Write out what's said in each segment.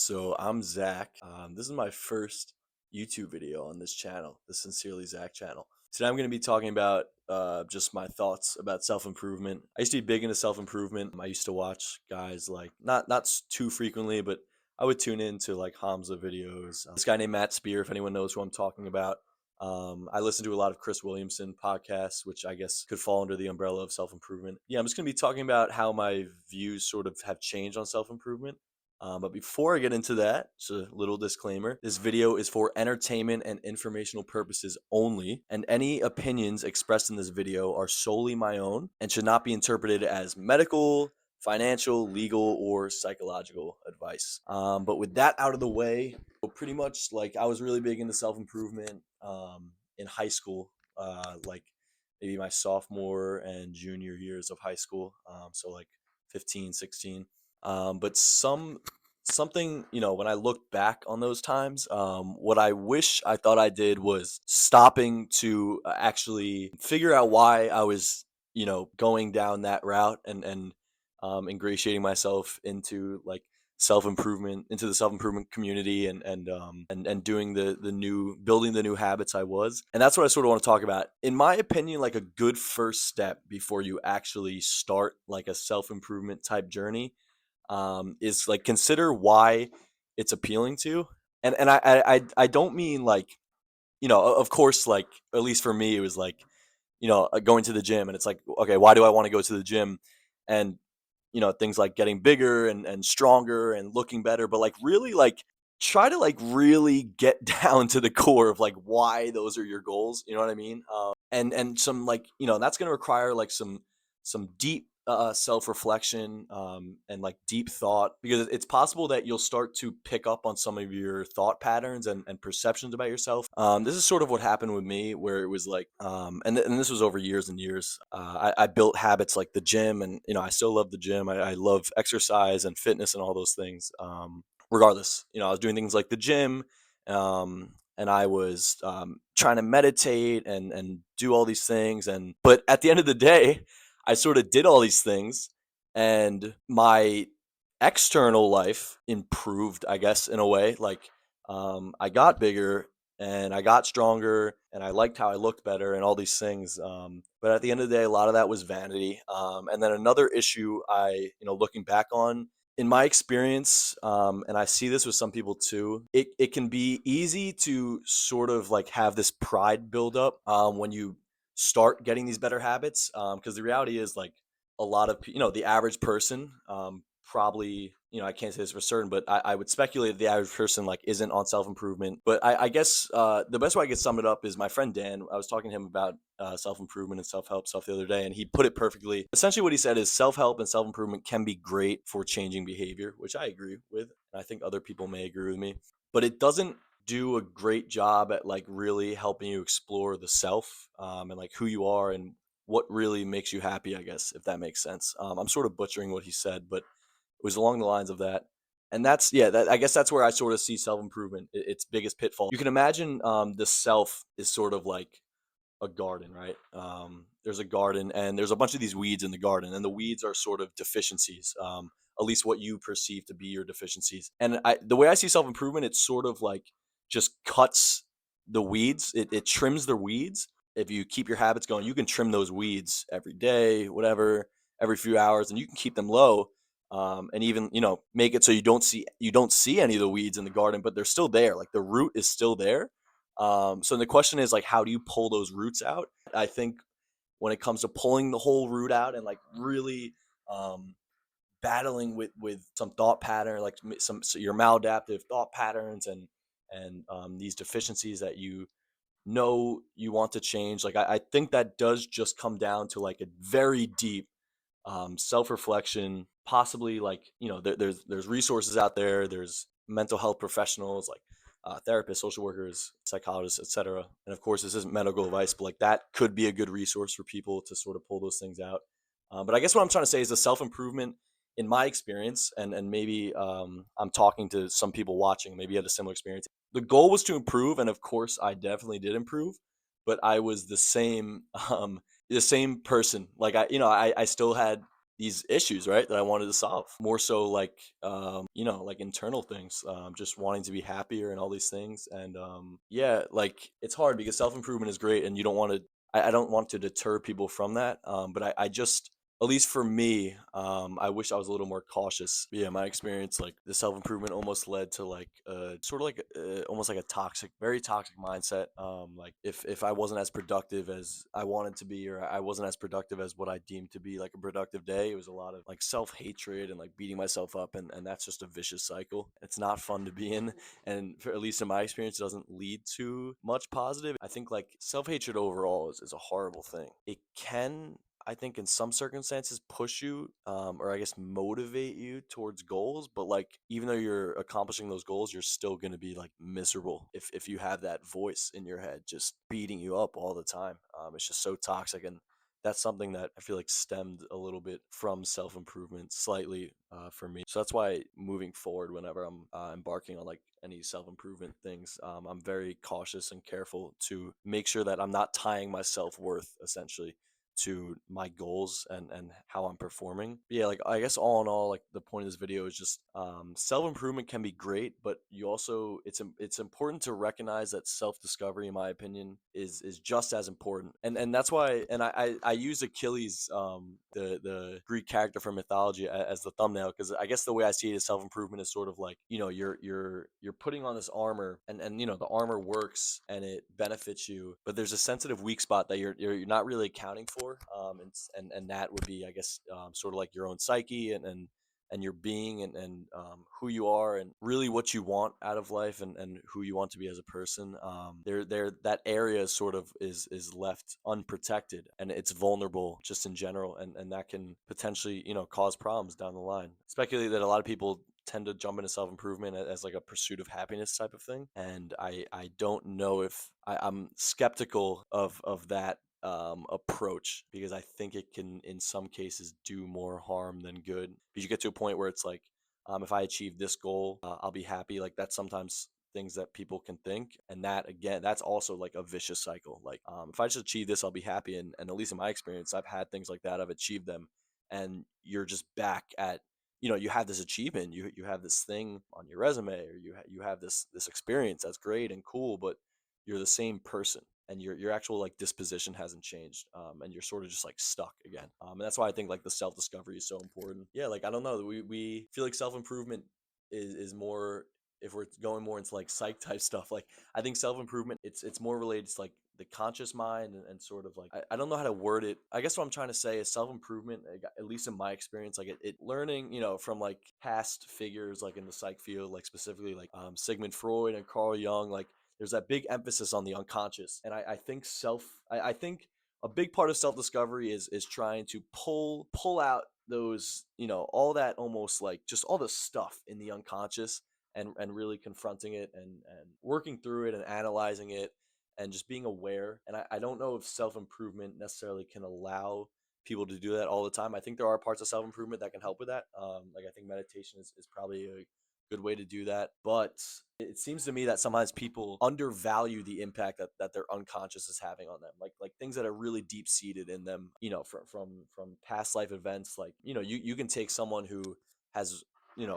So I'm Zach. This is my first YouTube video on this channel, the Sincerely Zach channel. Today I'm going to be talking about just my thoughts about self improvement. I used to be big into self improvement. I used to watch guys like not too frequently, but I would tune in to like Hamza videos. This guy named Matt Spear, if anyone knows who I'm talking about. I listen to a lot of Chris Williamson podcasts, which I guess could fall under the umbrella of self improvement. Yeah, I'm just going to be talking about how my views sort of have changed on self improvement. But before I get into that, just a little disclaimer. This video is for entertainment and informational purposes only, and any opinions expressed in this video are solely my own and should not be interpreted as medical, financial, legal, or psychological advice. But with that out of the way, pretty much like I was really big into self improvement in high school, like maybe my sophomore and junior years of high school. So like 15, 16. But something, when I look back on those times, what I wish I thought I did was stopping to actually figure out why I was, going down that route and ingratiating myself into like self improvement, into the self improvement community, and doing the new building the new habits I was. And that's what I sort of want to talk about. In my opinion, like a good first step before you actually start like a self improvement type journey is like consider why it's appealing to you. And I don't mean like, of course, like at least for me it was like, going to the gym, and it's like, okay, why do I want to go to the gym? And things like getting bigger and stronger and looking better, but like really like try to like really get down to the core of like why those are your goals, you know what I mean? And some like, that's going to require like some deep self-reflection, and like deep thought, because it's possible that you'll start to pick up on some of your thought patterns and perceptions about yourself. This is sort of what happened with me, where it was like, and this was over years and years. I built habits like the gym, and I still love the gym. I love exercise and fitness and all those things. Regardless, I was doing things like the gym, and I was trying to meditate and do all these things, and but at the end of the day, I sort of did all these things, and my external life improved, I guess, in a way. Like, I got bigger and I got stronger and I liked how I looked better and all these things. But at the end of the day, a lot of that was vanity. And then another issue looking back on, in my experience, and I see this with some people too, it can be easy to sort of like have this pride build up when you start getting these better habits, because the reality is like a lot of the average person, probably, I can't say this for certain, but I would speculate that the average person like isn't on self-improvement. But I guess the best way I could sum it up is my friend Dan. I was talking to him about self-improvement and self-help stuff the other day, and he put it perfectly. Essentially what he said is self-help and self-improvement can be great for changing behavior, which I agree with, and I think other people may agree with me, but it doesn't do a great job at like really helping you explore the self, and like who you are and what really makes you happy, I guess, if that makes sense. I'm sort of butchering what he said, but it was along the lines of that. And that's, yeah, I guess that's where I sort of see self improvement, its biggest pitfall. You can imagine the self is sort of like a garden, right? There's a garden, and there's a bunch of these weeds in the garden, and the weeds are sort of deficiencies, at least what you perceive to be your deficiencies. And the way I see self improvement, it's sort of like just cuts the weeds, it trims the weeds. If you keep your habits going, you can trim those weeds every day, whatever, every few hours, and you can keep them low. And even make it so you don't see any of the weeds in the garden, but they're still there. Like the root is still there. So the question is like, how do you pull those roots out? I think when it comes to pulling the whole root out and like really um, battling with some thought pattern, like your maladaptive thought patterns and these deficiencies that you want to change. Like I think that does just come down to like a very deep self-reflection, possibly like there's resources out there, there's mental health professionals like therapists, social workers, psychologists, etc. And of course this isn't medical advice, but like that could be a good resource for people to sort of pull those things out. But I guess what I'm trying to say is the self-improvement, in my experience, and maybe I'm talking to some people watching, maybe you had a similar experience. The goal was to improve, and of course I definitely did improve, but I was the same person. Like I still had these issues, right, that I wanted to solve. More so like like internal things, just wanting to be happier and all these things. And yeah, like it's hard because self-improvement is great and you don't want to I don't want to deter people from that. But I just at least for me, I wish I was a little more cautious. Yeah, my experience, like the self improvement, almost led to like sort of like almost like a toxic, very toxic mindset. Like if I wasn't as productive as I wanted to be, or I wasn't as productive as what I deemed to be like a productive day, it was a lot of like self hatred and like beating myself up, and that's just a vicious cycle. It's not fun to be in, and for, at least in my experience, it doesn't lead to much positive. I think like self hatred overall is a horrible thing. It can, I think, in some circumstances push you, or I guess motivate you towards goals. But like, even though you're accomplishing those goals, you're still going to be like miserable if you have that voice in your head just beating you up all the time. It's just so toxic. And that's something that I feel like stemmed a little bit from self improvement slightly for me. So that's why moving forward, whenever I'm embarking on like any self improvement things, I'm very cautious and careful to make sure that I'm not tying my self worth essentially to my goals and how I'm performing. But yeah, like I guess all in all, like the point of this video is just self improvement can be great, but you also it's important to recognize that self discovery, in my opinion, is just as important. And that's why. And I use Achilles, the Greek character from mythology, as the thumbnail, because I guess the way I see it is self improvement is sort of like, you're putting on this armor, and the armor works and it benefits you, but there's a sensitive weak spot that you're not really accounting for. And that would be, I guess, sort of like your own psyche, and your being, and who you are, and really what you want out of life, and who you want to be as a person. There that area sort of is left unprotected, and it's vulnerable just in general, and that can potentially cause problems down the line. Speculate that a lot of people tend to jump into self-improvement as like a pursuit of happiness type of thing, and I don't know if I'm skeptical of that approach, because I think it can in some cases do more harm than good, because you get to a point where it's like, if I achieve this goal, I'll be happy. Like that's sometimes things that people can think, and that again, that's also like a vicious cycle. Like, if I just achieve this, I'll be happy. And at least in my experience, I've had things like that. I've achieved them, and you're just back at, you have this achievement, you have this thing on your resume, or you have this experience that's great and cool, but you're the same person, and your actual like disposition hasn't changed, and you're sort of just like stuck again. And that's why I think like the self discovery is so important. Yeah, like I don't know, we feel like self improvement is more, if we're going more into like psych type stuff. Like I think self improvement, it's more related to like the conscious mind, and sort of like, I don't know how to word it. I guess what I'm trying to say is self improvement, at least in my experience, like it learning, from like past figures like in the psych field, like specifically like Sigmund Freud and Carl Jung. Like there's that big emphasis on the unconscious, and I think a big part of self discovery is trying to pull out those, all that, almost like just all the stuff in the unconscious, and really confronting it, and working through it and analyzing it, and just being aware. And I don't know if self improvement necessarily can allow people to do that all the time. I think there are parts of self improvement that can help with that. Like I think meditation is probably a good way to do that. But it seems to me that sometimes people undervalue the impact that their unconscious is having on them. Like things that are really deep seated in them, from past life events. Like, you can take someone who has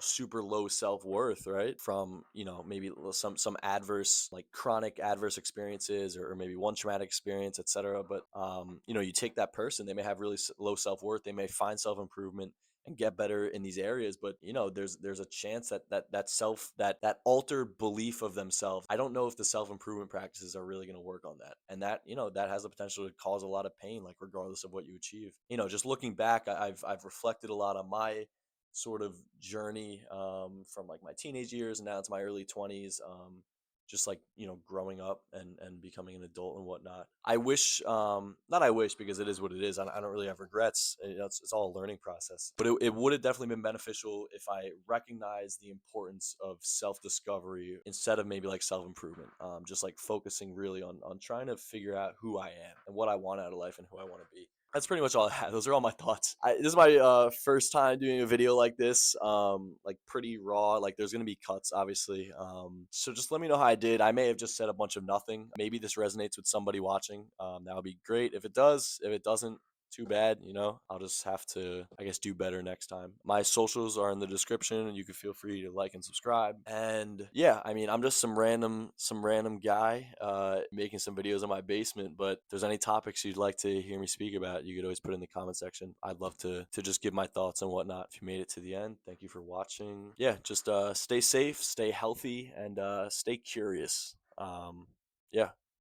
super low self-worth, right, from maybe some adverse, like chronic adverse experiences, or maybe one traumatic experience, etc. But you take that person, they may have really low self-worth, they may find self-improvement and get better in these areas, but there's a chance that altered belief of themselves, I don't know if the self-improvement practices are really going to work on that, and that has the potential to cause a lot of pain, like regardless of what you achieve. Just looking back, I've reflected a lot on my sort of journey, from like my teenage years and now into my early 20s, just like growing up and becoming an adult and whatnot. I wish, not I wish, because it is what it is. I don't really have regrets. It's all a learning process, but it would have definitely been beneficial if I recognized the importance of self-discovery instead of maybe like self-improvement. Just like focusing really on trying to figure out who I am and what I want out of life and who I want to be. That's pretty much all I have. Those are all my thoughts. This is my first time doing a video like this, like pretty raw. Like there's gonna be cuts, obviously. So just let me know how I did. I may have just said a bunch of nothing. Maybe this resonates with somebody watching. That would be great. If it does, if it doesn't, too bad, you know. I'll just have to, I guess, do better next time. My socials are in the description, and you can feel free to like and subscribe. And yeah, I mean, I'm just some random guy making some videos in my basement. But if there's any topics you'd like to hear me speak about, you could always put it in the comment section. I'd love to just give my thoughts and whatnot. If you made it to the end, thank you for watching. Yeah, just stay safe, stay healthy, and stay curious. Yeah.